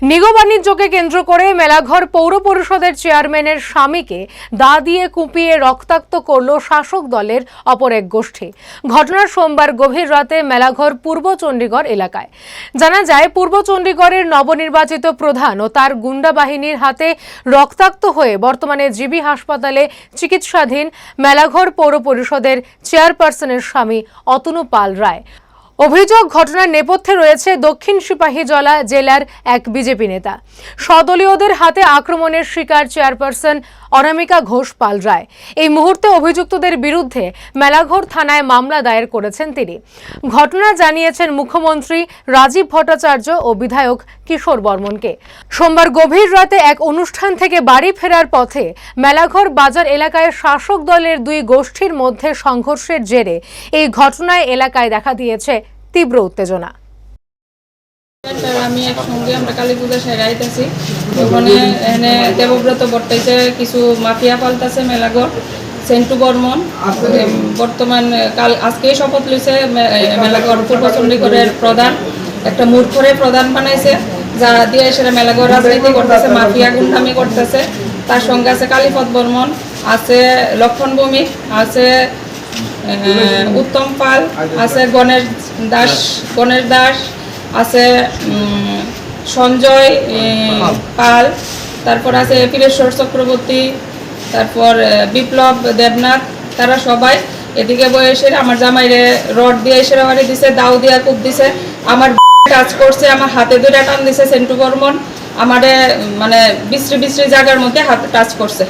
নিগো বাণিজ্যকে কেন্দ্র করে মেলাঘর পৌর পরিষদের চেয়ারম্যানের স্বামীকে দা দিয়ে কুপিয়ে রক্তাক্ত করল শাসক দলের অপর এক গোষ্ঠী। ঘটনার সোমবার গভীর রাতে মেলাঘর পূর্ব চণ্ডীগড় এলাকায়। জানা যায়, পূর্ব চণ্ডীগড়ের নবনির্বাচিত প্রধান ও তার গুন্ডা বাহিনীর হাতে রক্তাক্ত হয়ে বর্তমানে জিবি হাসপাতালে চিকিৎসাধীন মেলাঘর পৌর পরিষদের চেয়ারপারসনের স্বামী অতনু পাল রায়। অভিযোগ, ঘটনার নেপথ্যে রয়েছে দক্ষিণ সিপাহীজলা জেলার এক বিজেপি নেতা। সদলীয়দের হাতে আক্রমণের শিকার চেয়ারপারসন অনামিকা ঘোষ পাল রায়। এই মুহূর্তে অভিযুক্তদের বিরুদ্ধে মেলাঘর থানায় মামলা দায়ের করেছেন তিনি। ঘটনা জানিয়েছেন মুখ্যমন্ত্রী রাজীব ভট্টাচার্য ও বিধায়ক কিশোর বর্মনকে। সোমবার গভীর রাতে এক অনুষ্ঠান থেকে বাড়ি ফেরার পথে মেলাঘর বাজার এলাকায় শাসক দলের দুই গোষ্ঠীর মধ্যে সংঘর্ষের জেরে এই ঘটনায় এলাকায় দেখা দিয়েছে তীব্র উত্তেজনা। আমি একসঙ্গে আমরা কালী পূজা সেরাইতেছি, ওখানে এনে দেবব্রত বর্তাইছে, কিছু মাফিয়া পাল্টাছে মেলাঘর সেন্টু বর্মন বর্তমান কাল আজকেই শপথ লইছে মেলাঘর পূর্ব চণ্ডীগড়ের প্রধান, একটা মূর্খরে প্রধান বানাইছে, যারা দিয়ে সেটা মেলাঘর রাজনীতি করতেছে, মাফিয়া গুন্ডামি করতেছে। তার সঙ্গে আছে কালীপদ বর্মন, আছে লক্ষণ ভৌমিক, আছে উত্তম পাল, আছে গণেশ দাস, আছে সঞ্জয় পাল, তারপর আছে পীরেশ্বর চক্রবর্তী, তারপর বিপ্লব দেবনাথ। তারা সবাই এদিকে বয়সে আমার জামাইরে রড দিয়ে এসে বাড়ি দিছে, দাও দিয়া কূপ দিছে, আমার টাচ করছে, আমার হাতে দুইটা টান দিছে সেন্টু বর্মন, আমারে মানে বিশ্রী জায়গার মধ্যে হাতে টাচ করছে।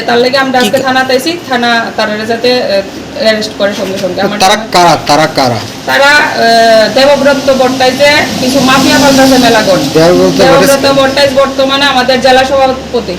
তার লেগে আমরা আজকে থানাতে আইছি, থানা তারা যাতে অ্যারেস্ট করে সঙ্গে সঙ্গে। তারা দেবব্রত বর্তাইছে, কিছু মাফিয়া পাল্টাছে মেলাঘর। দেবব্রত বর্তাইজ বর্তমানে আমাদের জেলা সভাপতি।